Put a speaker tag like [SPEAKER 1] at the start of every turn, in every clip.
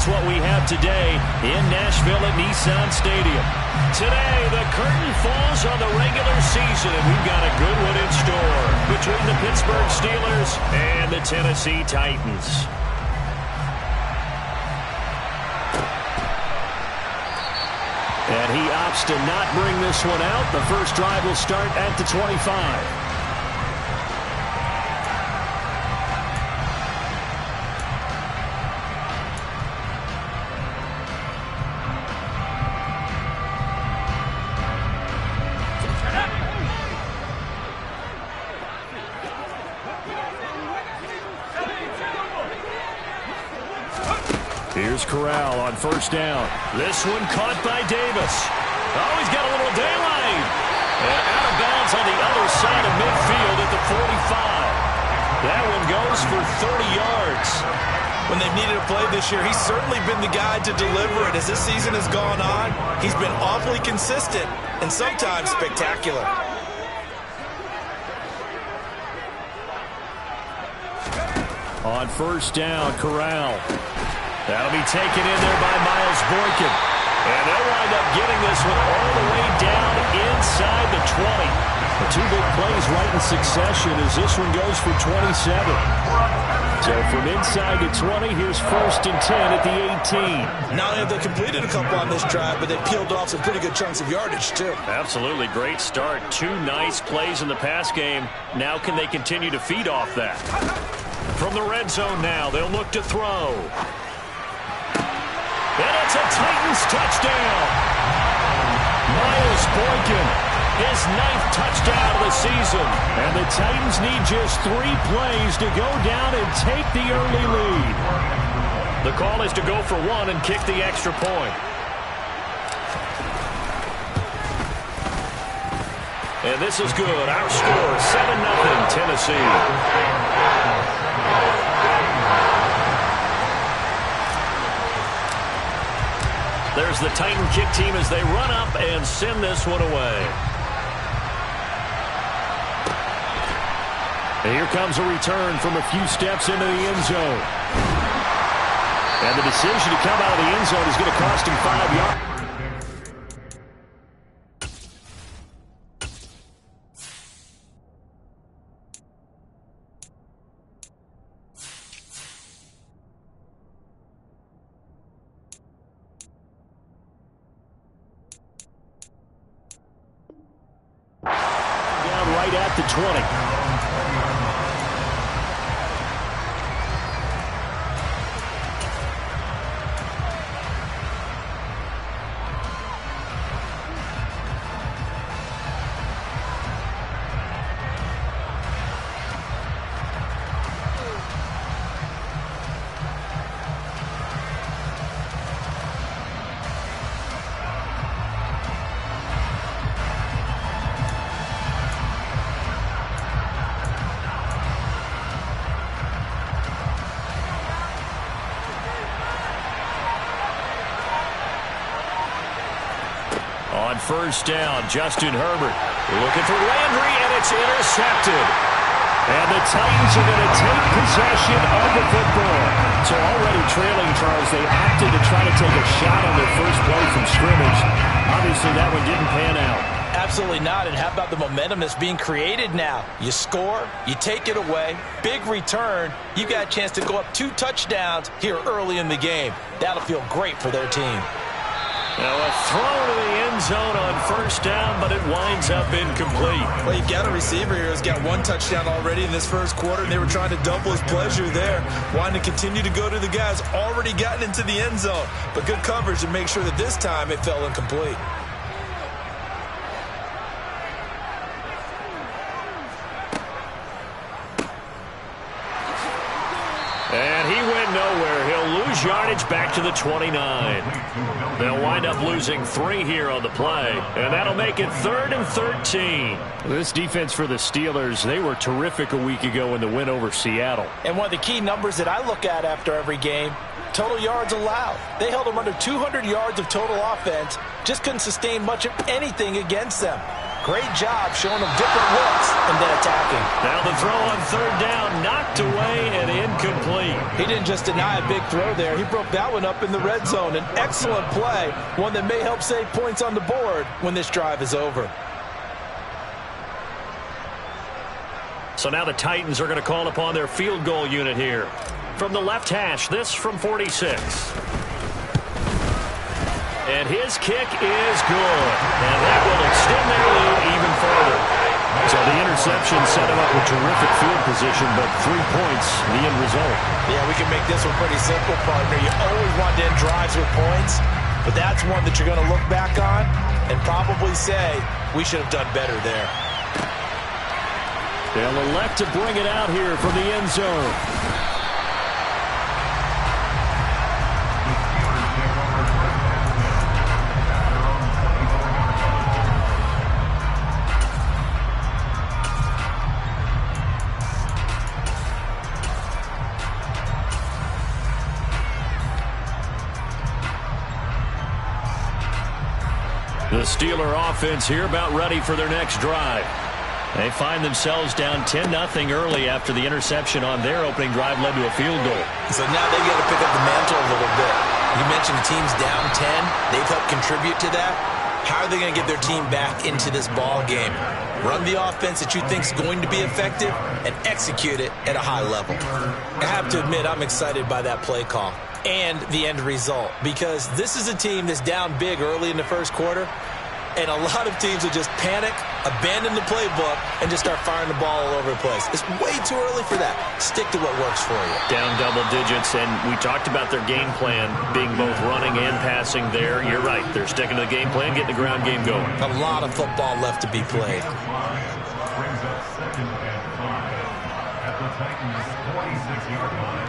[SPEAKER 1] what we have today in Nashville at Nissan Stadium. Today, the curtain falls on the regular season, and we've got a good one in store between the Pittsburgh Steelers and the Tennessee Titans. And he opts to not bring this one out. The first drive will start at the 25. Here's Corral on first down. This one caught by Davis. Oh, he's got a little daylight. And out of bounds on the other side of midfield at the 45. That one goes for 30 yards.
[SPEAKER 2] When they've needed a play this year, he's certainly been the guy to deliver it. As this season has gone on, he's been awfully consistent and sometimes spectacular.
[SPEAKER 1] On first down, Corral. That'll be taken in there by Miles Boykin. And they'll wind up getting this one all the way down inside the 20. The two big plays right in succession as this one goes for 27. So from inside to 20, here's first and 10 at the 18.
[SPEAKER 2] Not only have they completed a couple on this drive, but they peeled off some pretty good chunks of yardage, too.
[SPEAKER 1] Absolutely great start. Two nice plays in the pass game. Now can they continue to feed off that? From the red zone now, they'll look to throw. And it's a Titans touchdown. Miles Boykin, his 9th touchdown of the season. And the Titans need just 3 plays to go down and take the early lead. The call is to go for 1 and kick the extra point. And this is good. Our score, 7-0 Tennessee. There's the Titan kick team as they run up and send this one away. And here comes a return from a few steps into the end zone. And the decision to come out of the end zone is going to cost him 5 yards. Right at the 20. On first down, Justin Herbert looking for Landry, and it's intercepted. And the Titans are going to take possession of the football. So already trailing, Charles, they opted to try to take a shot on their first play from scrimmage. Obviously, that one didn't pan out.
[SPEAKER 2] Absolutely not. And how about the momentum that's being created now? You score, you take it away, big return. You got a chance to go up 2 touchdowns here early in the game. That'll feel great for their team.
[SPEAKER 1] Now a throw to the end zone on first down, but it winds up incomplete.
[SPEAKER 2] Well, you've got a receiver here who's got 1 touchdown already in this first quarter, and they were trying to double his pleasure there, wanting to continue to go to the guys already gotten into the end zone. But good coverage to make sure that this time it fell incomplete.
[SPEAKER 1] And he went nowhere. He'll lose yardage back to the 29. They'll wind up losing 3 here on the play, and that'll make it 3rd and 13. This defense for the Steelers, they were terrific a week ago in the win over Seattle.
[SPEAKER 2] And one of the key numbers that I look at after every game, total yards allowed. They held them under 200 yards of total offense, just couldn't sustain much of anything against them. Great job showing them different looks and then attacking.
[SPEAKER 1] Now the throw on third down, knocked away and incomplete.
[SPEAKER 2] He didn't just deny a big throw there. He broke that one up in the red zone. An excellent play, one that may help save points on the board when this drive is over.
[SPEAKER 1] So now the Titans are going to call upon their field goal unit here. From the left hash, this from 46. And his kick is good. And that will extend their lead even further. So the interception set him up with terrific field position, but 3 points, the end result.
[SPEAKER 2] Yeah, we can make this one pretty simple, partner. You always want to end drives with points, but that's one that you're going to look back on and probably say, we should have done better there.
[SPEAKER 1] They'll elect to bring it out here from the end zone. The Steeler offense here about ready for their next drive. They find themselves down 10-0 early after the interception on their opening drive led to a field goal.
[SPEAKER 2] So now they got to pick up the mantle a little bit. You mentioned the team's down 10. They've helped contribute to that. How are they going to get their team back into this ball game? Run the offense that you think is going to be effective and execute it at a high level. I have to admit, I'm excited by that play call and the end result, because this is a team that's down big early in the first quarter, and a lot of teams will just panic, abandon the playbook, and just start firing the ball all over the place. It's way too early for that. Stick to what works for you.
[SPEAKER 1] Down double digits, and we talked about their game plan being both running and passing there. You're right. They're sticking to the game plan, getting the ground game going.
[SPEAKER 2] A lot of football left to be played.
[SPEAKER 3] Brings up second and 5 at the Titans' 26-yard line.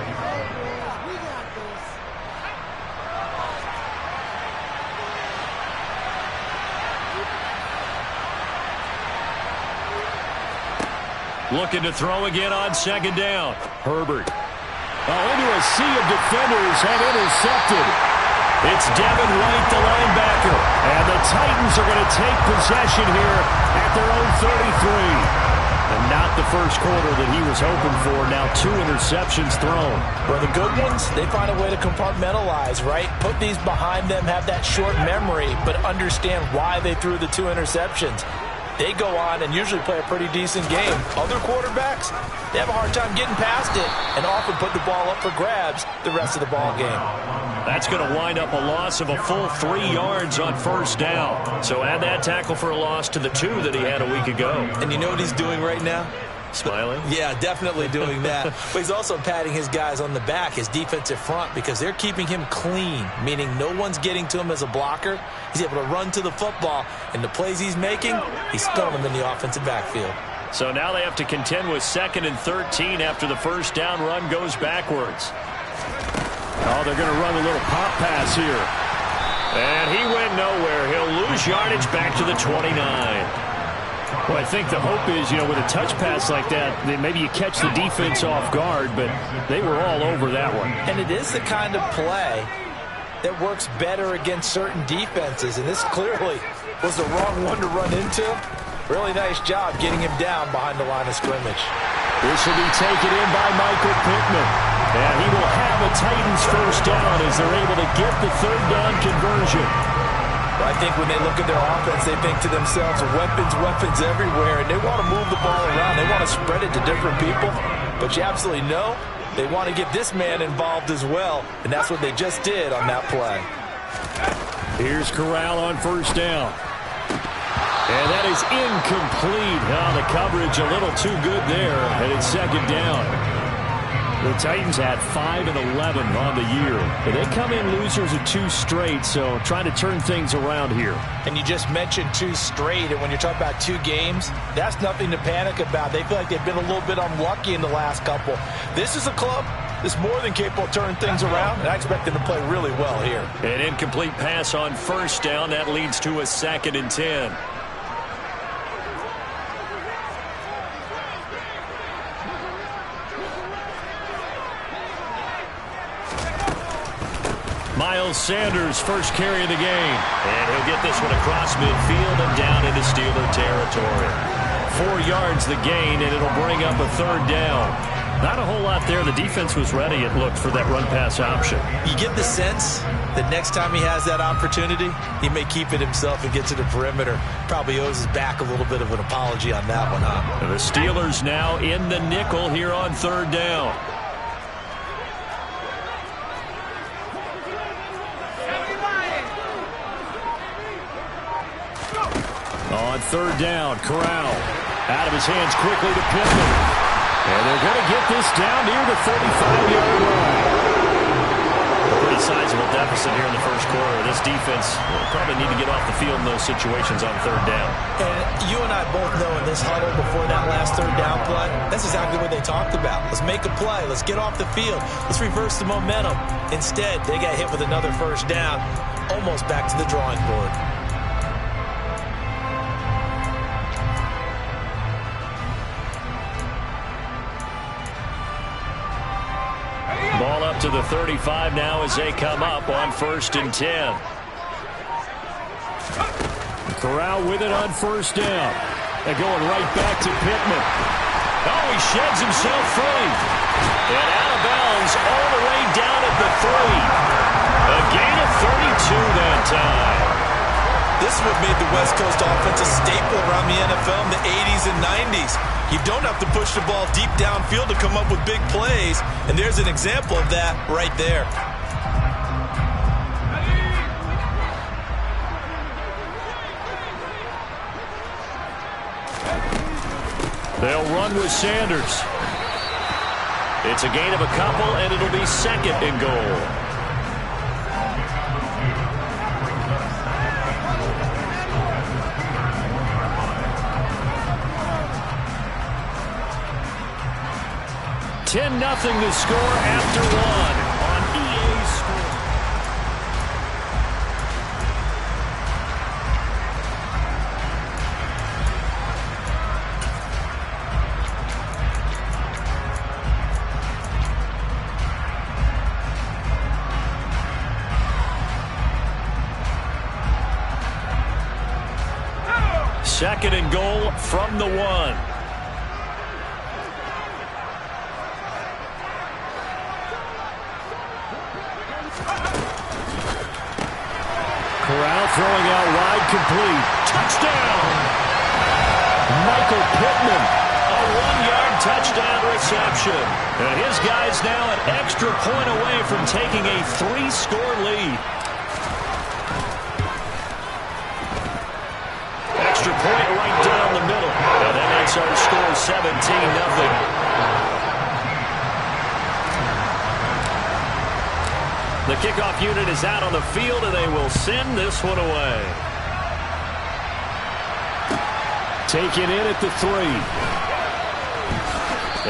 [SPEAKER 1] Looking to throw again on second down. Herbert. Into a sea of defenders and intercepted. It's Devin White, the linebacker. And the Titans are going to take possession here at their own 33. And not the first quarter that he was hoping for. Now 2 interceptions thrown.
[SPEAKER 2] Well, the good ones, they find a way to compartmentalize, right? Put these behind them, have that short memory, but understand why they threw the 2 interceptions. They go on and usually play a pretty decent game. Other quarterbacks, they have a hard time getting past it and often put the ball up for grabs the rest of the ball game.
[SPEAKER 1] That's going to wind up a loss of a full 3 yards on first down. So add that tackle for a loss to the 2 that he had a week ago.
[SPEAKER 2] And you know what he's doing right now?
[SPEAKER 1] Smiling?
[SPEAKER 2] Yeah, definitely doing that. But he's also patting his guys on the back, his defensive front, because they're keeping him clean, meaning no one's getting to him as a blocker. He's able to run to the football, and the plays he's making, he's throwing them in the offensive backfield.
[SPEAKER 1] So now they have to contend with 2nd and 13 after the first down run goes backwards. Oh, they're going to run a little pop pass here. And he went nowhere. He'll lose yardage back to the 29. Well, I think the hope is, with a touch pass like that, that maybe you catch the defense off guard, but they were all over that one.
[SPEAKER 2] And it is the kind of play that works better against certain defenses, and this clearly was the wrong one to run into. Really nice job getting him down behind the line of scrimmage.
[SPEAKER 1] This will be taken in by Michael Pittman. And he will have a Titans first down as they're able to get the 3rd down conversion.
[SPEAKER 2] I think when they look at their offense, they think to themselves, weapons everywhere, and they want to move the ball around. They want to spread it to different people, but you absolutely know they want to get this man involved as well, and that's what they just did on that play.
[SPEAKER 1] Here's Corral on first down. And that is incomplete. Now the coverage a little too good there, and it's 2nd down. The Titans had 5 and 11 on the year. But they come in losers of 2 straight, so trying to turn things around here.
[SPEAKER 2] And you just mentioned 2 straight, and when you're talking about 2 games, that's nothing to panic about. They feel like they've been a little bit unlucky in the last couple. This is a club that's more than capable of turning things around, and I expect them to play really well here.
[SPEAKER 1] An incomplete pass on first down. That leads to a 2nd and 10. Miles Sanders, first carry of the game. And he'll get this one across midfield and down into Steeler territory. 4 yards the gain, and it'll bring up a third down. Not a whole lot there. The defense was ready, it looked, for that run-pass option. You
[SPEAKER 2] get the sense that next time he has that opportunity, he may keep it himself and get to the perimeter. Probably owes his back a little bit of an apology on that one, huh?
[SPEAKER 1] The Steelers now in the nickel here on third down. On third down, Corral. Out of his hands quickly to Pittman. And they're going to get this down near the 35-yard line. A pretty sizable deficit here in the first quarter. This defense will probably need to get off the field in those situations on third down.
[SPEAKER 2] And you and I both know in this huddle before that last third down play, that's exactly what they talked about. Let's make a play. Let's get off the field. Let's reverse the momentum. Instead, they got hit with another first down, almost back to the drawing board.
[SPEAKER 1] Ball up to the 35 now as they come up on 1st and 10. Corral with it on first down. They're going right back to Pittman. Oh, he sheds himself free. And out of bounds all the way down at the 3. A gain of 32 that time.
[SPEAKER 2] This is what made the West Coast offense a staple around the NFL in the 80s and 90s. You don't have to push the ball deep downfield to come up with big plays, and there's an example of that right there.
[SPEAKER 1] They'll run with Sanders. It's a gain of a couple, and it'll be 2nd and goal. Nothing to score after 1 on EA Sports. Second and goal from the 1. Corral throwing out wide, complete. Touchdown! Michael Pittman, a 1-yard touchdown reception. And his guy's now an extra point away from taking a 3-score lead. Extra point right down the middle. And that makes our score 17-0. The kickoff unit is out on the field, and they will send this one away. Taken in at the 3.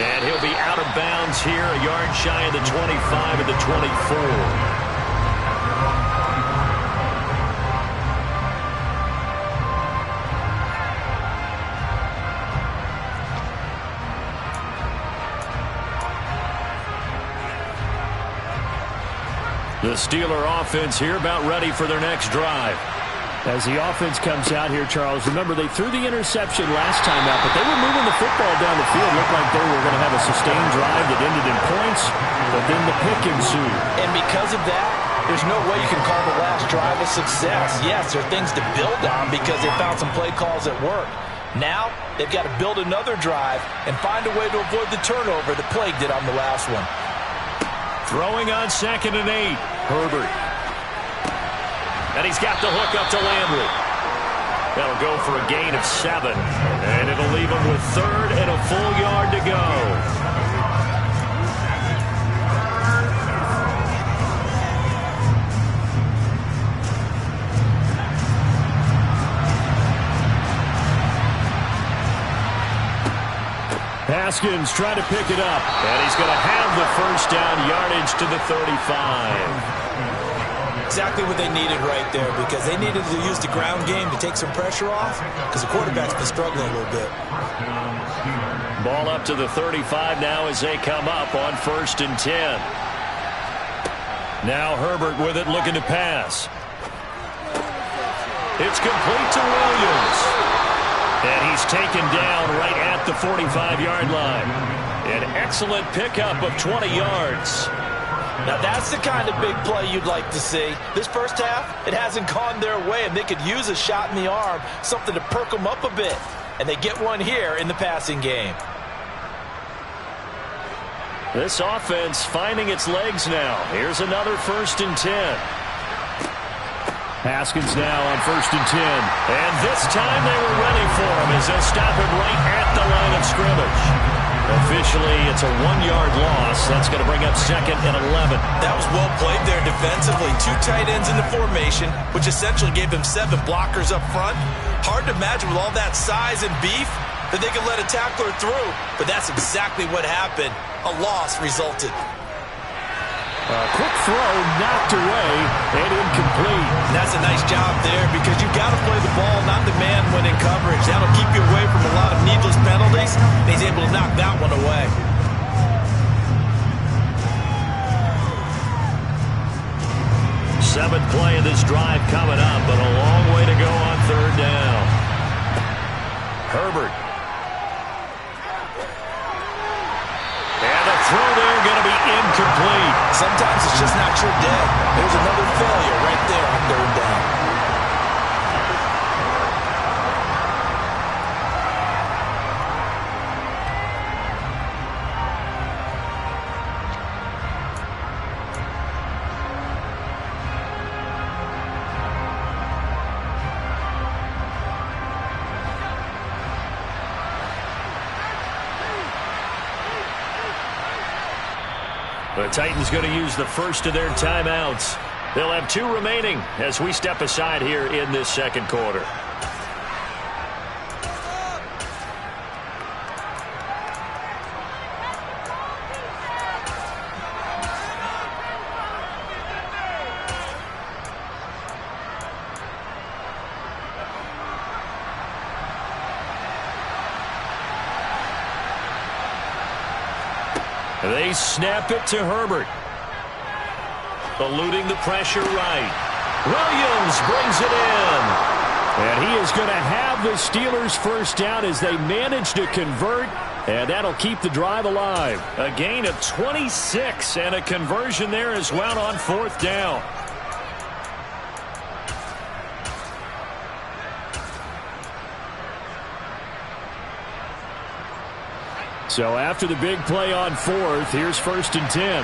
[SPEAKER 1] And he'll be out of bounds here, a yard shy of the 25 at the 24. The Steeler offense here about ready for their next drive. As the offense comes out here, Charles, remember they threw the interception last time out, but they were moving the football down the field. Looked like they were going to have a sustained drive that ended in points, but then the pick ensued.
[SPEAKER 2] And because of that, there's no way you can call the last drive a success. Yes, there are things to build on because they found some play calls that work. Now, they've got to build another drive and find a way to avoid the turnover that plagued it on the last one.
[SPEAKER 1] Throwing on 2nd and 8. Herbert. And he's got the hook up to Landry. That'll go for a gain of 7. And it'll leave him with 3rd and a full yard to go. Haskins trying to pick it up. And he's going to have the first down, yardage to the 35.
[SPEAKER 2] Exactly what they needed right there, because they needed to use the ground game to take some pressure off, because the quarterback's been struggling a little bit.
[SPEAKER 1] Ball up to the 35 now as they come up on 1st and 10. Now Herbert with it, looking to pass. It's complete to Williams. And he's taken down right at the 45-yard line. An excellent pickup of 20 yards.
[SPEAKER 2] Now that's the kind of big play you'd like to see. This first half, it hasn't gone their way, and they could use a shot in the arm, something to perk them up a bit. And they get one here in the passing game.
[SPEAKER 1] This offense finding its legs now. Here's another 1st and 10. Haskins now on 1st and 10. And this time they were ready for him as they'll stop him right at the line of scrimmage. Officially, it's a 1-yard loss. That's going to bring up 2nd and 11.
[SPEAKER 2] That was well played there defensively. 2 tight ends in the formation, which essentially gave them 7 blockers up front. Hard to imagine with all that size and beef that they could let a tackler through. But that's exactly what happened. A loss resulted.
[SPEAKER 1] A quick throw knocked away and incomplete.
[SPEAKER 2] That's a nice job there because you've got to play the ball, not the man when in coverage. That'll keep you away from a lot of needless penalties. And he's able to knock that one away.
[SPEAKER 1] Seventh play of this drive coming up, but a long way to go on 3rd down. Herbert. And the throw there going to be incomplete.
[SPEAKER 2] Sometimes it's just not your day. There's another failure right there on 3rd down.
[SPEAKER 1] The Titans going to use the first of their timeouts. They'll have 2 remaining as we step aside here in this 2nd quarter. They snap it to Herbert. Eluding the pressure right. Williams brings it in. And he is going to have the Steelers' first down as they manage to convert. And that'll keep the drive alive. A gain of 26 and a conversion there as well on 4th down. So after the big play on 4th, here's 1st and 10.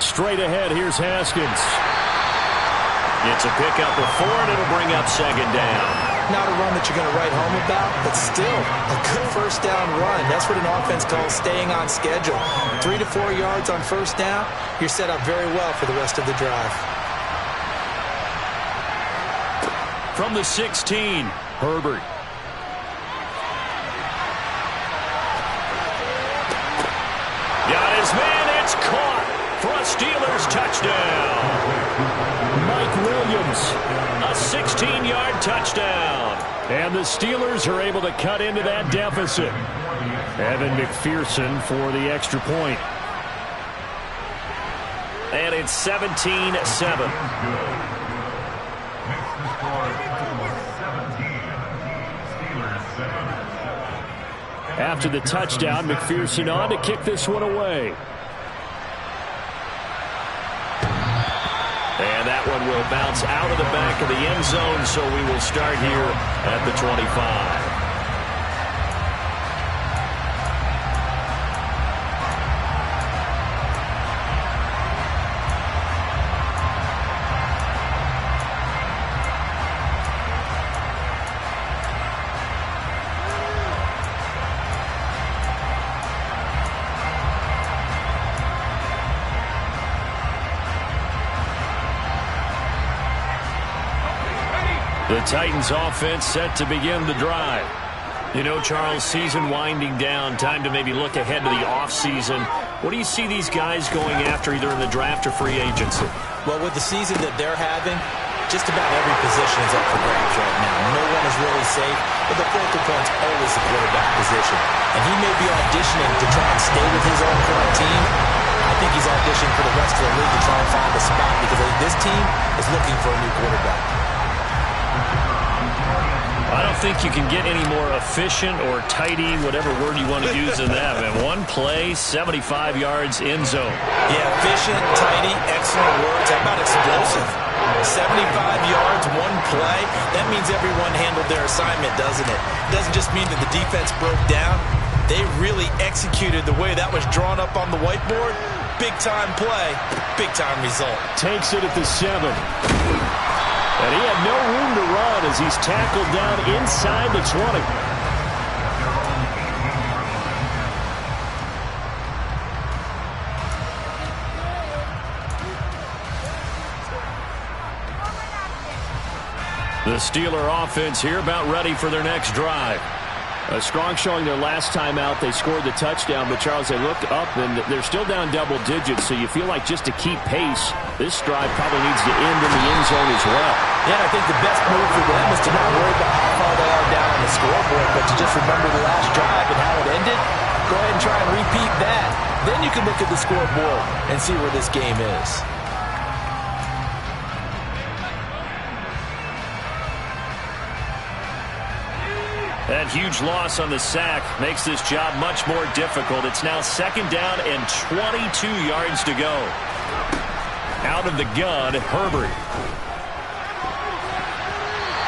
[SPEAKER 1] Straight ahead, here's Haskins. It's a pickup of 4, and it'll bring up 2nd down.
[SPEAKER 2] Not a run that you're going to write home about, but still a good 1st down run. That's what an offense calls staying on schedule. 3 to 4 yards on 1st down, you're set up very well for the rest of the drive.
[SPEAKER 1] From the 16, Herbert. Got his man, it's caught for a Steelers touchdown. Mike Williams, a 16-yard touchdown. And the Steelers are able to cut into that deficit. Evan McPherson for the extra point. And it's 17-7. After the touchdown, McPherson on to kick this one away. And that one will bounce out of the back of the end zone, so we will start here at the 25. The Titans offense set to begin the drive. You know, Charles, season winding down, time to maybe look ahead to the offseason. What do you see these guys going after either in the draft or free agency?
[SPEAKER 2] Well, with the season that they're having, just about every position is up for grabs right now. No one is really safe, but the focal point's always the quarterback position. And he may be auditioning to try and stay with his own current team. I think he's auditioning for the rest of the league to try and find a spot because I think this team is looking for a new quarterback.
[SPEAKER 1] I don't think you can get any more efficient or tidy, whatever word you want to use in that. And one play, 75 yards, end zone.
[SPEAKER 2] Yeah, efficient, tidy, excellent words. How about explosive? 75 yards, one play. That means everyone handled their assignment, doesn't it? It doesn't just mean that the defense broke down. They really executed the way that was drawn up on the whiteboard. Big-time play, big-time result.
[SPEAKER 1] Takes it at the 7. And he had no room to run as he's tackled down inside the 20. The Steeler offense here about ready for their next drive. A strong showing their last time out. They scored the touchdown, but Charles, they looked up and they're still down double digits, so you feel like just to keep pace, this drive probably needs to end in the end zone as well.
[SPEAKER 2] Yeah, I think the best move for them is to not worry about how far they are down on the scoreboard, but to just remember the last drive and how it ended. Go ahead and try and repeat that. Then you can look at the scoreboard and see where this game is.
[SPEAKER 1] That huge loss on the sack makes this job much more difficult. It's now 2nd down and 22 yards to go. Out of the gun, Herbert.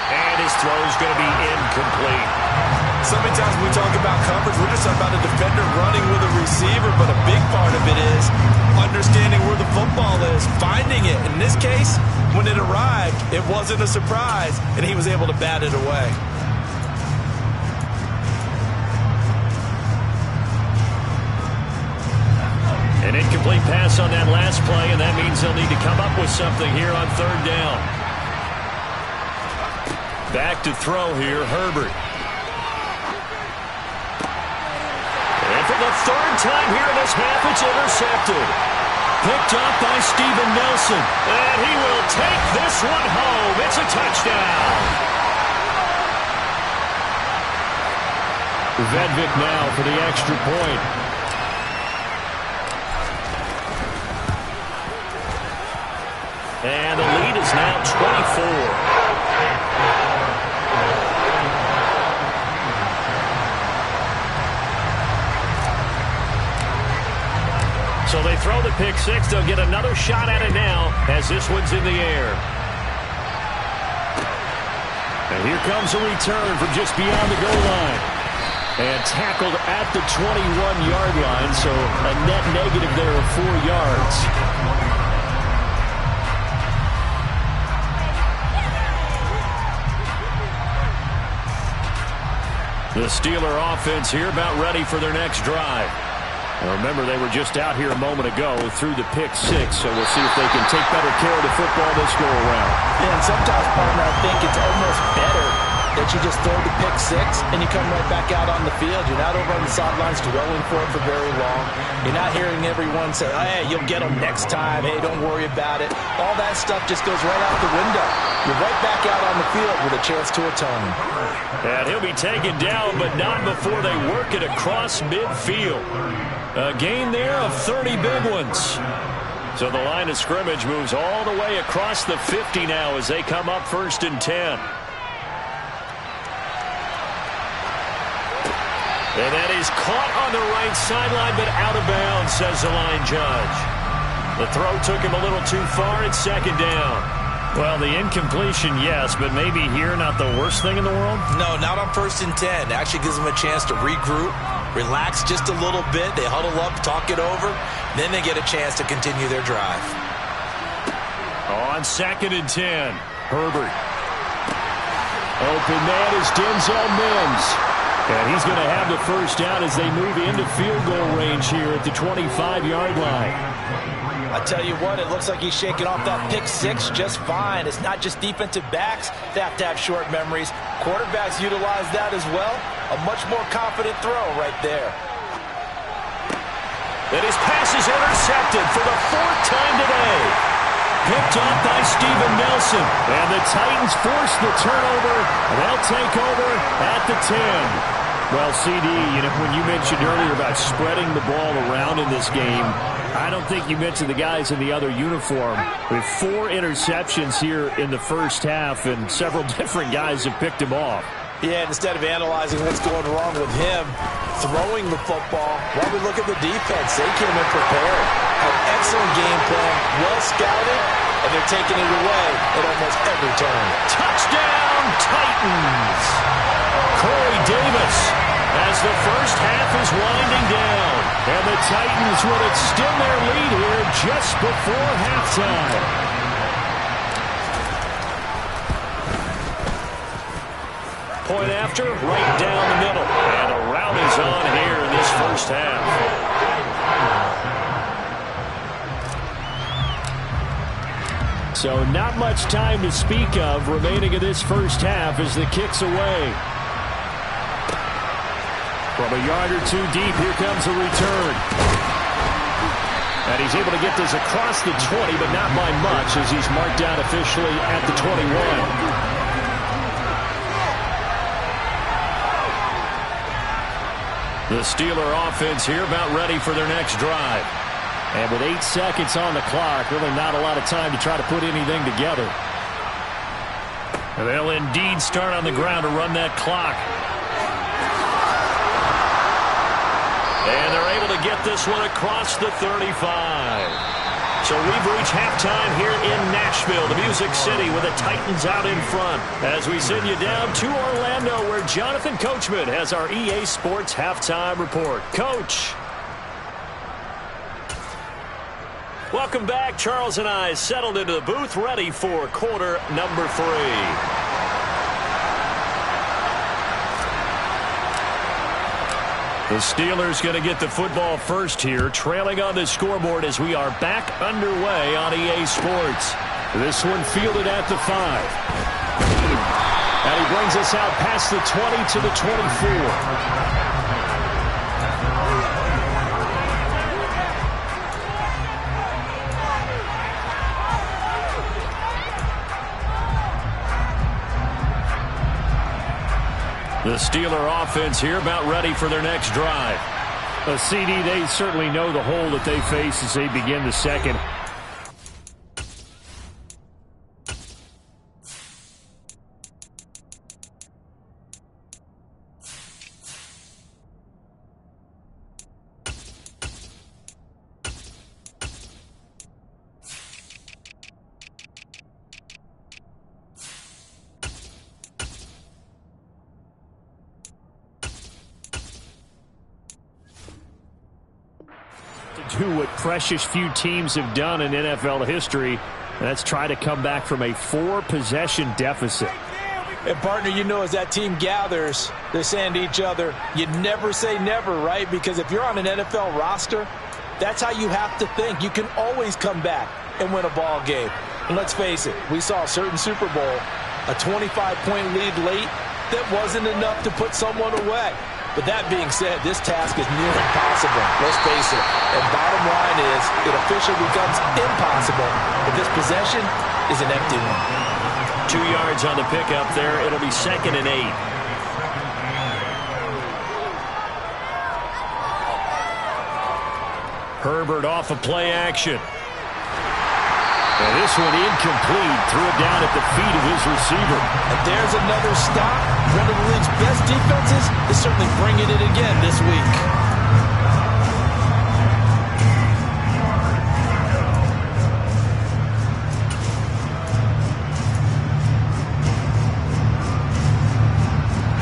[SPEAKER 1] And his throw is going to be incomplete.
[SPEAKER 2] So many times when we talk about coverage, we're just talking about a defender running with a receiver, but a big part of it is understanding where the football is, finding it. In this case, when it arrived, it wasn't a surprise, and he was able to bat it away.
[SPEAKER 1] An incomplete pass on that last play, and that means they'll need to come up with something here on 3rd down. Back to throw here, Herbert. And for the 3rd time here in this half, it's intercepted. Picked up by Steven Nelson. And he will take this one home. It's a touchdown. Vedvik now for the extra point. And the lead is now 24. So they throw the pick 6. They'll get another shot at it now as this one's in the air. And here comes a return from just beyond the goal line. And tackled at the 21-yard line, so a net negative there of 4 yards. The Steeler offense here about ready for their next drive. Now remember, they were just out here a moment ago through the pick 6, so we'll see if they can take better care of the football this go around.
[SPEAKER 2] Yeah, and sometimes, partner, I think it's almost better that you just throw the pick 6 and you come right back out on the field. You're not over on the sidelines dwelling for it for very long. You're not hearing everyone say, hey, you'll get them next time. Hey, don't worry about it. All that stuff just goes right out the window. You're right back out on the field with a chance to atone.
[SPEAKER 1] And he'll be taken down, but not before they work it across midfield. A gain there of 30 big ones. So the line of scrimmage moves all the way across the 50 now as they come up 1st and 10. And that is caught on the right sideline, but out of bounds, says the line judge. The throw took him a little too far. It's 2nd down. Well, the incompletion, yes, but maybe here not the worst thing in the world?
[SPEAKER 2] No, not on 1st and 10. Actually gives them a chance to regroup, relax just a little bit. They huddle up, talk it over. Then they get a chance to continue their drive.
[SPEAKER 1] On 2nd and 10, Herbert. Open man is Denzel Mims. And he's going to have the 1st down as they move into field goal range here at the 25-yard line.
[SPEAKER 2] I tell you what, it looks like he's shaking off that pick 6 just fine. It's not just defensive backs that have to have short memories. Quarterbacks utilize that as well. A much more confident throw right there. And his pass is intercepted for the 4th time today.
[SPEAKER 1] picked off by Steven Nelson. And the Titans force the turnover. They'll take over at the 10. Well, CD, when you mentioned earlier about spreading the ball around in this game, I don't think you mentioned the guys in the other uniform. With 4 interceptions here in the first half, and several different guys have picked him off.
[SPEAKER 2] Yeah, instead of analyzing what's going wrong with him throwing the football, while we look at the defense, they came in prepared. An excellent game plan, well scouted, and they're taking it away at almost every turn.
[SPEAKER 1] Touchdown, Titans! Corey Davis as the first half is winding down. And the Titans will extend their lead here just before halftime. Point after, right down the middle. And a rout is on here in this first half. So not much time to speak of remaining in this first half as the kick's away. From a yard or 2 deep, here comes a return. And he's able to get this across the 20, but not by much as he's marked down officially at the 21. The Steeler offense here about ready for their next drive. And with 8 seconds on the clock, really not a lot of time to try to put anything together. And they'll indeed start on the ground to run that clock. And they're able to get this one across the 35. So we've reached halftime here in Nashville, the Music City, with the Titans out in front. As we send you down to Orlando, where Jonathan Coachman has our EA Sports halftime report. Coach. Welcome back. Charles and I settled into the booth, ready for quarter number 3. The Steelers going to get the football first here, trailing on the scoreboard as we are back underway on EA Sports. This one fielded at the 5. And he brings us out past the 20 to the 24. The Steeler offense here about ready for their next drive. A CD, they certainly know the hole that they face as they begin the second. Do what precious few teams have done in NFL history, and that's try to come back from a 4-possession deficit.
[SPEAKER 2] And partner, as that team gathers, they're saying to each other, you never say never, right? Because if you're on an NFL roster, that's how you have to think. You can always come back and win a ball game. And let's face it, we saw a certain Super Bowl, a 25-point lead late that wasn't enough to put someone away. But that being said, this task is near impossible. Let's face it. And bottom line is, it officially becomes impossible if this possession is an empty one.
[SPEAKER 1] 2 yards on the pickup there. It'll be 2nd and 8. Herbert off of play action. And this one incomplete. Threw it down at the feet of his receiver.
[SPEAKER 2] And there's another stop. One of the league's best defenses is certainly bringing it again this week.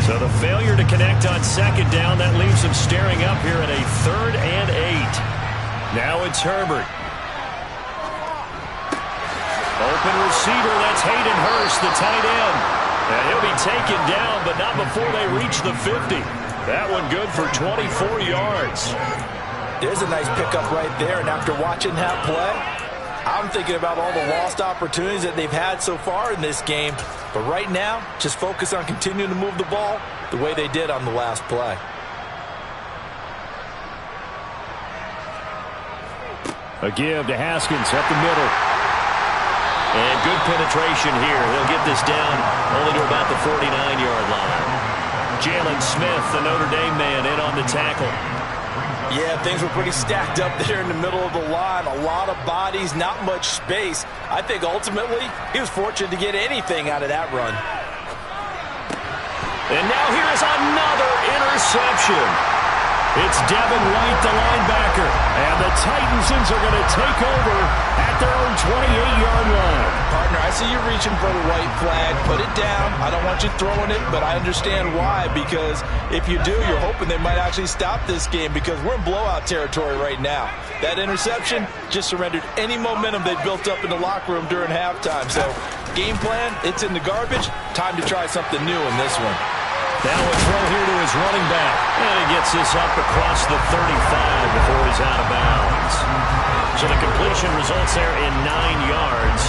[SPEAKER 1] So the failure to connect on 2nd down, that leaves them staring up here at a 3rd and 8. Now it's Herbert. Open receiver, that's Hayden Hurst, the tight end. And he'll be taken down, but not before they reach the 50. That one good for 24 yards.
[SPEAKER 2] There's a nice pickup right there, and after watching that play, I'm thinking about all the lost opportunities that they've had so far in this game. But right now, just focus on continuing to move the ball the way they did on the last play.
[SPEAKER 1] A give to Haskins up the middle. And good penetration here. He'll get this down only to about the 49-yard line. Jalen Smith, the Notre Dame man, in on the tackle.
[SPEAKER 2] Yeah, things were pretty stacked up there in the middle of the line. A lot of bodies, not much space. I think ultimately he was fortunate to get anything out of that run.
[SPEAKER 1] And now here is another interception. It's Devin White, the linebacker. And the Titans are going to take over at their own 28-yard line.
[SPEAKER 2] Partner, I see you reaching for the white flag. Put it down. I don't want you throwing it, but I understand why. Because if you do, you're hoping they might actually stop this game because we're in blowout territory right now. That interception just surrendered any momentum they built up in the locker room during halftime. So, game plan, it's in the garbage. Time to try something new in this one.
[SPEAKER 1] Now a throw here to his running back. And he gets this up across the 35 before he's out of bounds. So the completion results there in 9 yards.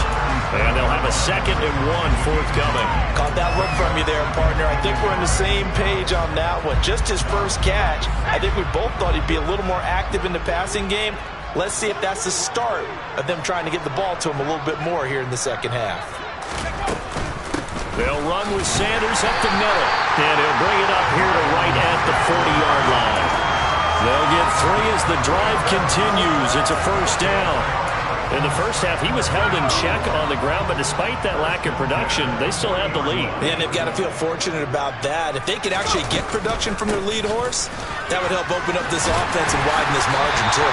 [SPEAKER 1] And they'll have a 2nd and 1 forthcoming.
[SPEAKER 2] Caught that look from you there, partner. I think we're on the same page on that one. Just his first catch. I think we both thought he'd be a little more active in the passing game. Let's see if that's the start of them trying to get the ball to him a little bit more here in the second half.
[SPEAKER 1] They'll run with Sanders up the middle. And he'll bring it up here to right at the 40-yard line. They'll get 3 as the drive continues. It's a first down. In the first half, he was held in check on the ground, but despite that lack of production, they still have the lead.
[SPEAKER 2] And they've got to feel fortunate about that. If they could actually get production from their lead horse, that would help open up this offense and widen this margin, too.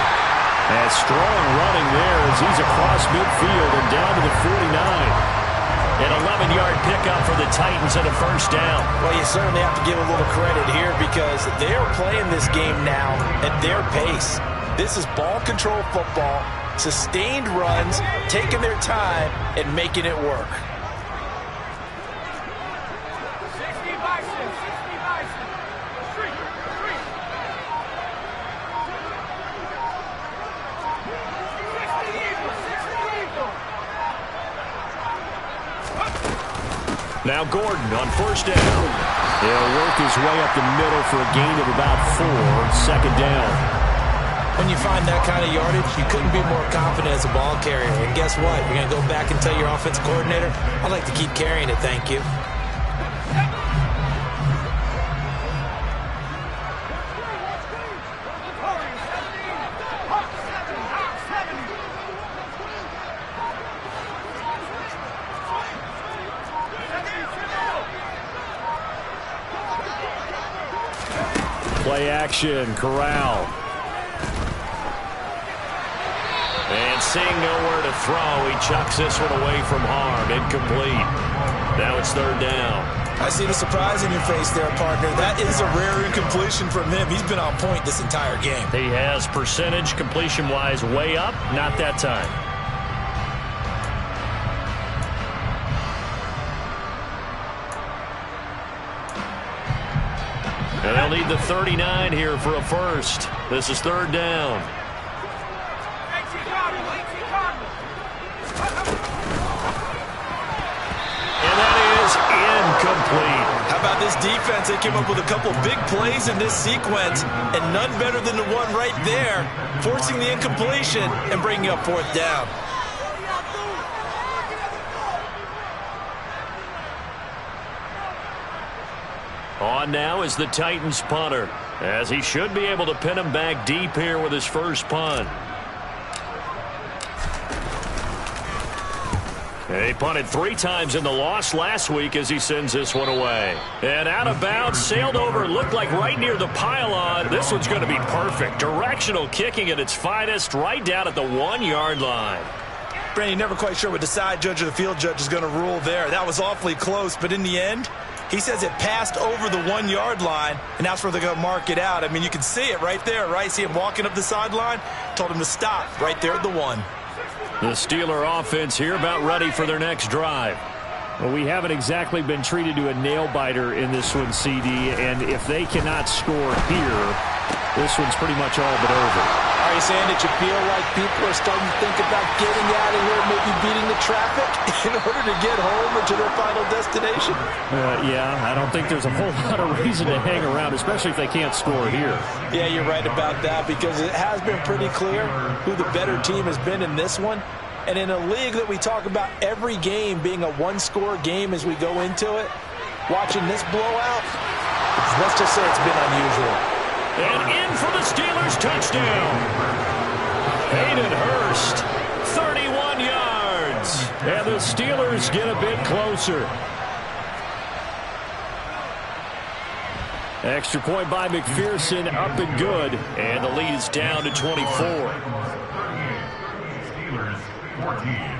[SPEAKER 1] And strong running there as he's across midfield and down to the 49. An 11-yard pickup for the Titans and a first down.
[SPEAKER 2] Well, you certainly have to give a little credit here because they're playing this game now at their pace. This is ball control football, sustained runs, taking their time, and making it work.
[SPEAKER 1] Now Gordon on first down. He'll work his way up the middle for a gain of about 4. 2nd down.
[SPEAKER 2] When you find that kind of yardage, you couldn't be more confident as a ball carrier. And guess what? You're going to go back and tell your offensive coordinator, I'd like to keep carrying it, thank you.
[SPEAKER 1] Play action, Corral. And seeing nowhere to throw, he chucks this one away from harm. Incomplete. Now it's 3rd down.
[SPEAKER 2] I see the surprise in your face there, partner. That is a rare incompletion from him. He's been on point this entire game.
[SPEAKER 1] He has percentage completion-wise way up. Not that time. And they'll need the 39 here for a first. This is 3rd down. And that is incomplete.
[SPEAKER 2] How about this defense? They came up with a couple big plays in this sequence, and none better than the one right there, forcing the incompletion and bringing up 4th down.
[SPEAKER 1] On now is the Titans punter, as he should be able to pin him back deep here with his first punt. He punted 3 times in the loss last week as he sends this one away. And out of bounds, sailed over, looked like right near the pylon. This one's going to be perfect. Directional kicking at its finest, right down at the 1-yard line.
[SPEAKER 2] Brandon, you're never quite sure what the side judge or the field judge is going to rule there. That was awfully close, but in the end, he says it passed over the 1-yard line, and that's where they're going to mark it out. I mean, you can see it right there, right? See him walking up the sideline? Told him to stop right there at the 1.
[SPEAKER 1] The Steeler offense here about ready for their next drive.
[SPEAKER 4] Well, we haven't exactly been treated to a nail-biter in this one, CD, and if they cannot score here, this one's pretty much all but over.
[SPEAKER 2] Are you saying that you feel like people are starting to think about getting out of here, maybe beating the traffic in order to get home or to their final destination?
[SPEAKER 4] Yeah, I don't think there's a whole lot of reason to hang around, especially if they can't score here.
[SPEAKER 2] Yeah, you're right about that because it has been pretty clear who the better team has been in this one. And in a league that we talk about every game being a one-score game as we go into it, watching this blowout, let's just say it's been unusual.
[SPEAKER 1] And in for the Steelers touchdown. Hayden Hurst, 31 yards. And the Steelers get a bit closer. Extra point by McPherson, up and good. And the lead is down to 24.
[SPEAKER 3] Steelers 14.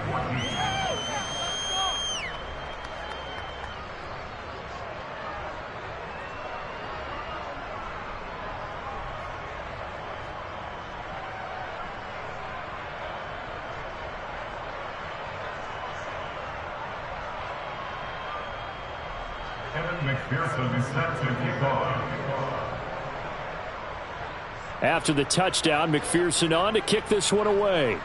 [SPEAKER 3] McPherson is set to kick off.
[SPEAKER 1] After the touchdown, McPherson on to kick this one away.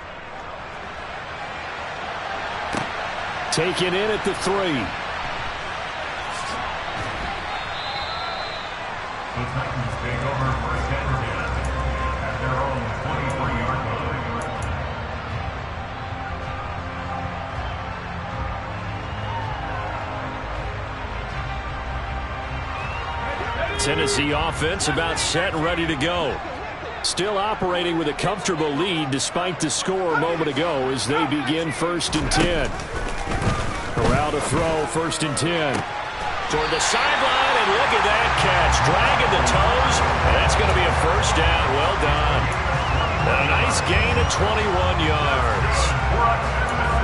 [SPEAKER 1] Taken in at the 3.
[SPEAKER 3] The Titans take over first and 10 at their own 23-yard line.
[SPEAKER 1] Tennessee offense about set and ready to go. Still operating with a comfortable lead despite the score a moment ago as they begin 1st and 10. Corral to throw, 1st and 10. Toward the sideline, and look at that catch. Dragging the toes, and that's going to be a first down. Well done. A nice gain of 21 yards.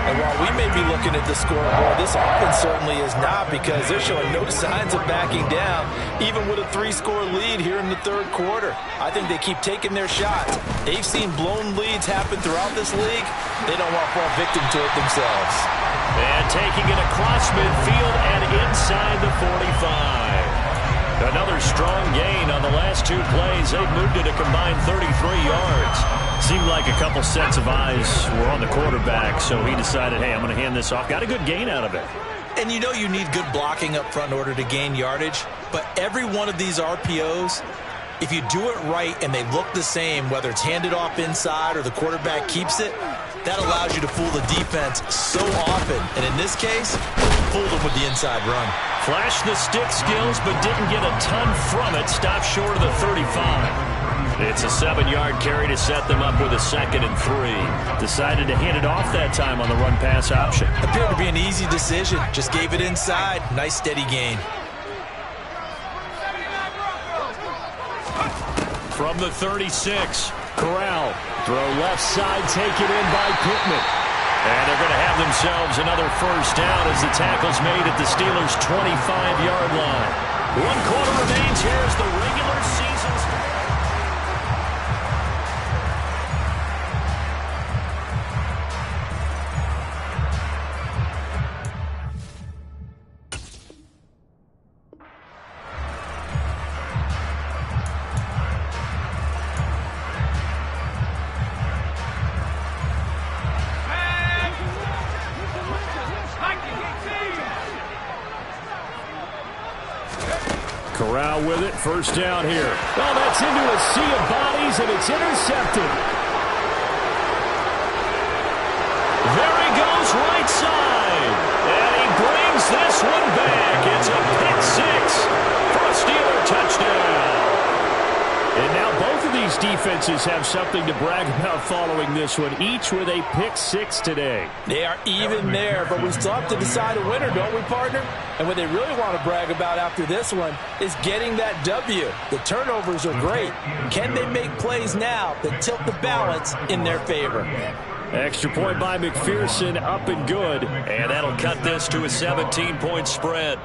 [SPEAKER 2] And while we may be looking at the scoreboard, this offense certainly is not, because they're showing no signs of backing down, even with a 3-score lead here in the 3rd quarter. I think they keep taking their shots. They've seen blown leads happen throughout this league. They don't want to fall victim to it themselves.
[SPEAKER 1] And taking it across midfield and inside the 45. Another strong gain on the last 2 plays. They've moved it a combined 33 yards. Seemed like a couple sets of eyes were on the quarterback, so he decided, hey, I'm going to hand this off. Got a good gain out of it.
[SPEAKER 2] And you know you need good blocking up front in order to gain yardage, but every one of these RPOs, if you do it right and they look the same, whether it's handed off inside or the quarterback keeps it, that allows you to fool the defense so often. And in this case, fooled them with the inside run.
[SPEAKER 1] Flashed the stick skills, but didn't get a ton from it. Stopped short of the 35. It's a 7-yard carry to set them up with a 2nd and 3. Decided to hand it off that time on the run-pass option.
[SPEAKER 2] Appeared to be an easy decision. Just gave it inside. Nice, steady gain.
[SPEAKER 1] From the 36, Corral. Throw left side, taken in by Pittman. And they're going to have themselves another first down as the tackle's made at the Steelers' 25-yard line. 1 quarter remains here as the regular season starts. Corral with it, first down here. Well, that's into a sea of bodies, and it's intercepted. There he goes, right side. And he brings this one back. It's a pick-6 for a Steeler touchdown. And now both of these defenses have something to brag about following this one, each with a pick-6 today.
[SPEAKER 2] They are even there, but we still have to decide a winner, don't we, partner? And what they really want to brag about after this one is getting that W. The turnovers are great. Can they make plays now that tilt the balance in their favor?
[SPEAKER 1] Extra point by McPherson, up and good. And that'll cut this to a 17-point spread.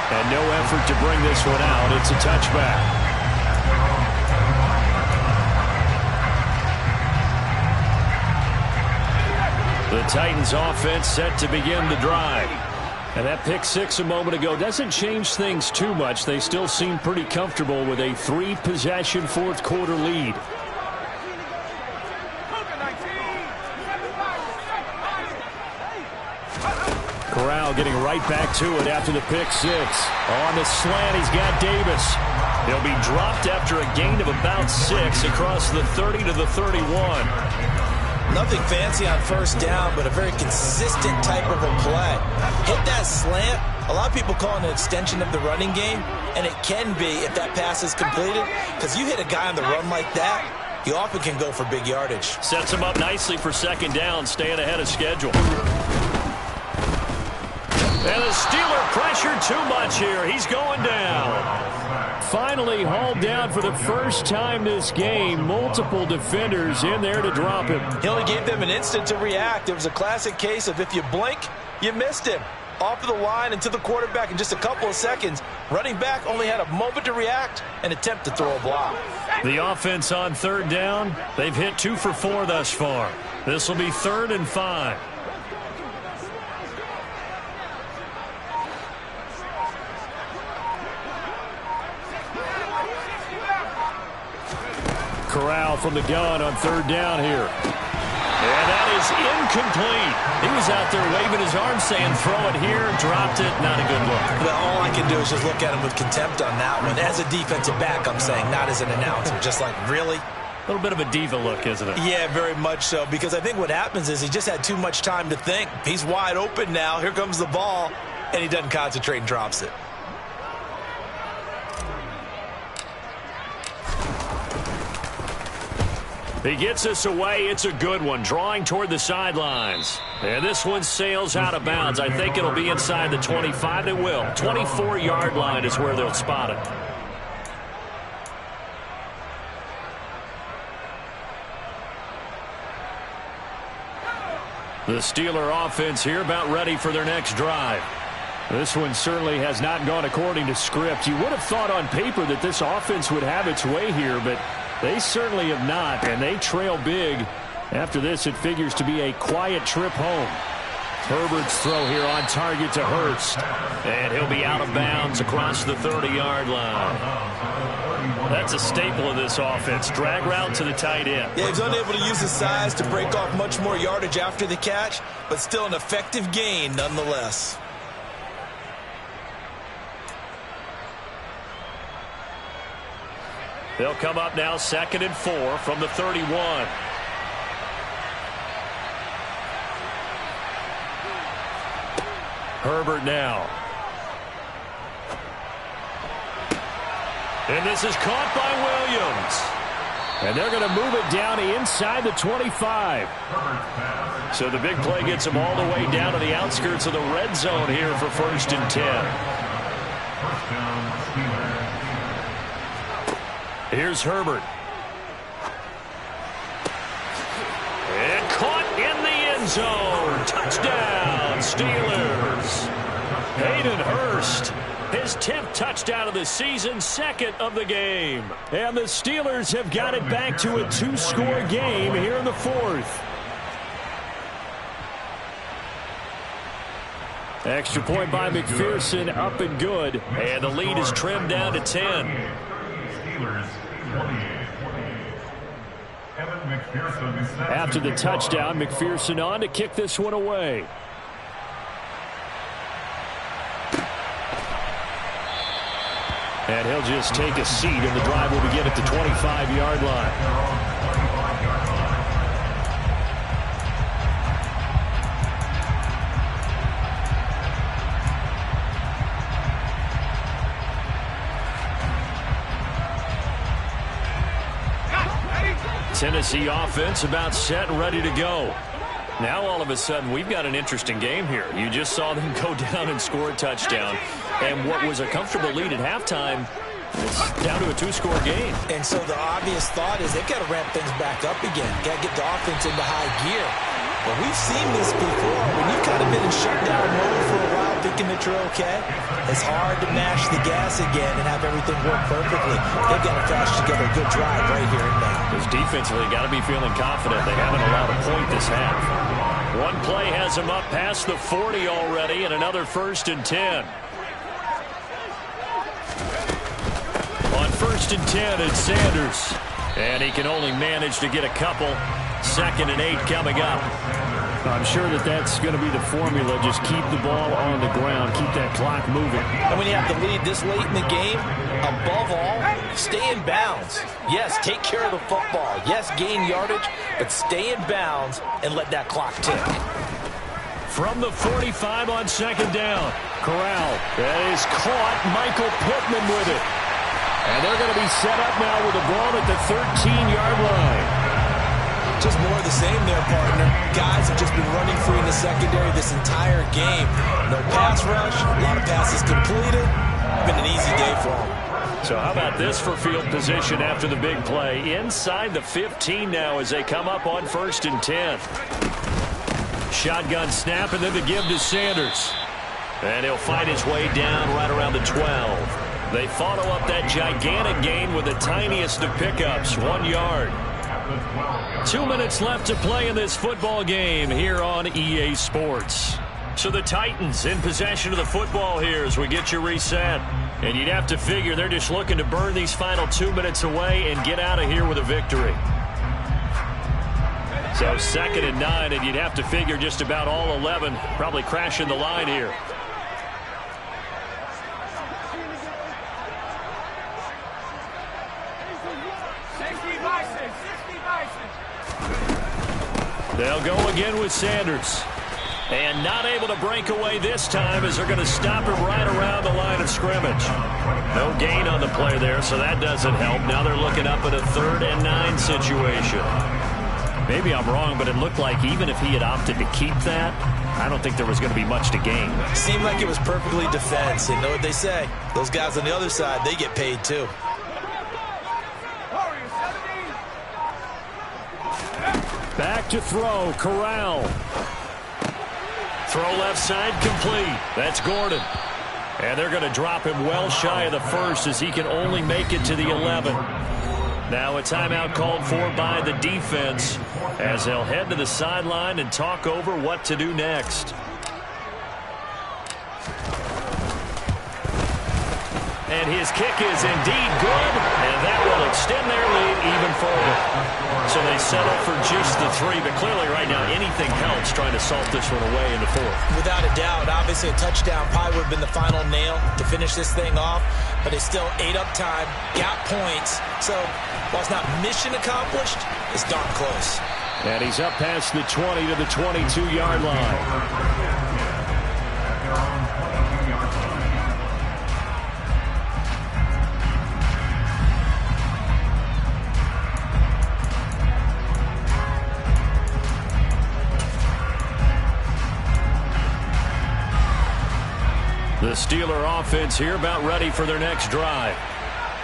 [SPEAKER 1] And no effort to bring this one out. It's a touchback. The Titans offense set to begin the drive. And that pick-6 a moment ago doesn't change things too much. They still seem pretty comfortable with a 3-possession 4th quarter lead. Corral getting right back to it after the pick-6. On the slant, he's got Davis. He'll be dropped after a gain of about 6 across the 30 to the 31.
[SPEAKER 2] Nothing fancy on first down, but a very consistent type of a play. Hit that slant. A lot of people call it an extension of the running game, and it can be if that pass is completed, because you hit a guy on the run like that, he often can go for big yardage.
[SPEAKER 1] Sets him up nicely for second down, staying ahead of schedule. And the Steeler pressure too much here. He's going down. Finally hauled down for the first time this game. Multiple defenders in there to drop him.
[SPEAKER 2] He only gave them an instant to react. It was a classic case of if you blink, you missed him. Off of the line and to the quarterback in just a couple of seconds. Running back only had a moment to react and attempt to throw a block.
[SPEAKER 1] The offense on third down, they've hit 2 for 4 thus far. This will be 3rd and 5. Corral from the gun on third down here. And that is incomplete. He was out there waving his arm saying throw it here, dropped it, not a good look.
[SPEAKER 2] Well, all I can do is just look at him with contempt on that one. As a defensive back, I'm saying, not as an announcer. Just like, really?
[SPEAKER 1] A little bit of a diva look, isn't it?
[SPEAKER 2] Yeah, very much so, because I think what happens is he just had too much time to think. He's wide open now. Here comes the ball, and he doesn't concentrate and drops it.
[SPEAKER 1] He gets us away. It's a good one. Drawing toward the sidelines. And this one sails out of bounds. I think it'll be inside the 25. It will. 24-yard line is where they'll spot it. The Steeler offense here about ready for their next drive. This one certainly has not gone according to script. You would have thought on paper that this offense would have its way here, but they certainly have not, and they trail big. After this, it figures to be a quiet trip home. Herbert's throw here on target to Hurst. And he'll be out of bounds across the 30-yard line. That's a staple of this offense. Drag route to the tight end.
[SPEAKER 2] Yeah, he's unable to use his size to break off much more yardage after the catch, but still an effective gain nonetheless.
[SPEAKER 1] They'll come up now 2nd and 4 from the 31. Herbert now. And this is caught by Williams. And they're going to move it down inside the 25. So the big play gets them all the way down to the outskirts of the red zone here for 1st and 10.
[SPEAKER 3] First down, Steelers.
[SPEAKER 1] Here's Herbert. And caught in the end zone. Touchdown, Steelers. Hayden Hurst, his 10th touchdown of the season, 2nd of the game. And the Steelers have got it back to a 2-score game here in the 4th. Extra point by McPherson, up and good. And the lead is trimmed down to 10.
[SPEAKER 3] Steelers 28. Evan McPherson.
[SPEAKER 1] After the touchdown, McPherson on to kick this one away. And he'll just take a seat, and the drive will begin at the 25-yard line. Tennessee offense about set and ready to go. Now all of a sudden we've got an interesting game here. You just saw them go down and score a touchdown. And what was a comfortable lead at halftime is down to a 2-score game.
[SPEAKER 2] And so the obvious thought is they've got to ramp things back up again. Got to get the offense into high gear. But we've seen this before. When you've kind of been in shutdown mode for a while thinking that you're okay, it's hard to mash the gas again and have everything work perfectly. They've got to flash together a good drive right here and now.
[SPEAKER 1] Because defensively, got to be feeling confident. They haven't allowed a point this half. One play has them up past the 40 already, and another 1st and 10. On 1st and 10, it's Sanders. And he can only manage to get a couple. 2nd and 8 coming up.
[SPEAKER 4] I'm sure that's going to be the formula. Just keep the ball on the ground. Keep that clock moving.
[SPEAKER 2] And when you have the lead this late in the game, above all, stay in bounds. Yes, take care of the football. Yes, gain yardage, but stay in bounds and let that clock tick.
[SPEAKER 1] From the 45 on second down, Corral. That is caught. Michael Pittman with it. And they're going to be set up now with the ball at the 13-yard line.
[SPEAKER 2] Just more of the same there, partner. Guys have just been running free in the secondary this entire game. No pass rush, a lot of passes completed. Been an easy day for them.
[SPEAKER 1] So how about this for field position after the big play? Inside the 15 now as they come up on 1st and 10. Shotgun snap and then the give to Sanders. And he'll find his way down right around the 12. They follow up that gigantic gain with the tiniest of pickups, 1 yard. 2 minutes left to play in this football game here on EA Sports. So the Titans in possession of the football here as we get you reset. And you'd have to figure they're just looking to burn these final 2 minutes away and get out of here with a victory. So 2nd and 9, and you'd have to figure just about all 11 probably crashing the line here. They'll go again with Sanders. And not able to break away this time as they're going to stop him right around the line of scrimmage. No gain on the play there, so that doesn't help. Now they're looking up at a 3rd and 9 situation. Maybe I'm wrong, but it looked like even if he had opted to keep that, I don't think there was going to be much to gain.
[SPEAKER 2] Seemed like it was perfectly defense. You know what they say. Those guys on the other side, they get paid too.
[SPEAKER 1] Back to throw, Corral. Throw left side complete. That's Gordon. And they're going to drop him well shy of the 1st as he can only make it to the 11. Now a timeout called for by the defense as they'll head to the sideline and talk over what to do next. And his kick is indeed good, and that will extend their lead even further. So they settle for just the 3, but clearly right now anything helps trying to salt this one away in the 4th.
[SPEAKER 2] Without a doubt, obviously a touchdown probably would have been the final nail to finish this thing off, but they still ate up time, got points. So while it's not mission accomplished, it's darn close.
[SPEAKER 1] And he's up past the 20 to the 22-yard line. The Steeler offense here about ready for their next drive.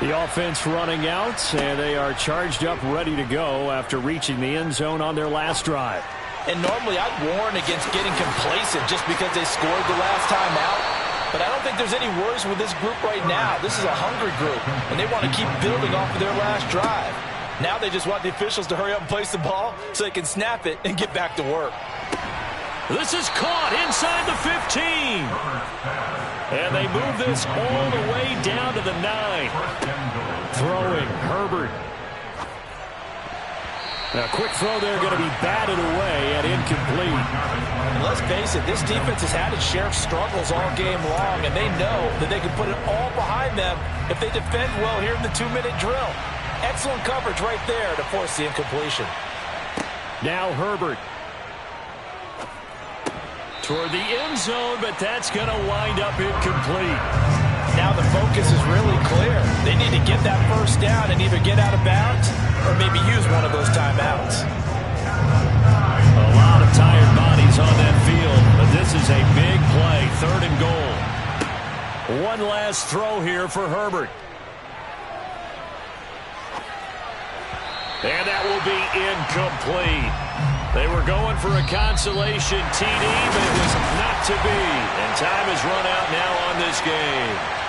[SPEAKER 1] The offense running out, and they are charged up, ready to go after reaching the end zone on their last drive.
[SPEAKER 2] And normally I'd warn against getting complacent just because they scored the last time out. But I don't think there's any worries with this group right now. This is a hungry group, and they want to keep building off of their last drive. Now they just want the officials to hurry up and place the ball so they can snap it and get back to work.
[SPEAKER 1] This is caught inside the 15. And they move this all the way down to the 9. Throwing, Herbert. Now, quick throw there, going to be batted away and incomplete.
[SPEAKER 2] And let's face it, this defense has had its share of struggles all game long, and they know that they can put it all behind them if they defend well here in the 2-minute drill. Excellent coverage right there to force the incompletion.
[SPEAKER 1] Now Herbert. Toward the end zone, but that's going to wind up incomplete.
[SPEAKER 2] Now the focus is really clear. They need to get that first down and either get out of bounds or maybe use one of those timeouts.
[SPEAKER 1] A lot of tired bodies on that field, but this is a big play, 3rd and goal. One last throw here for Herbert. And that will be incomplete. They were going for a consolation TD, but it was not to be. And time has run out now on this game.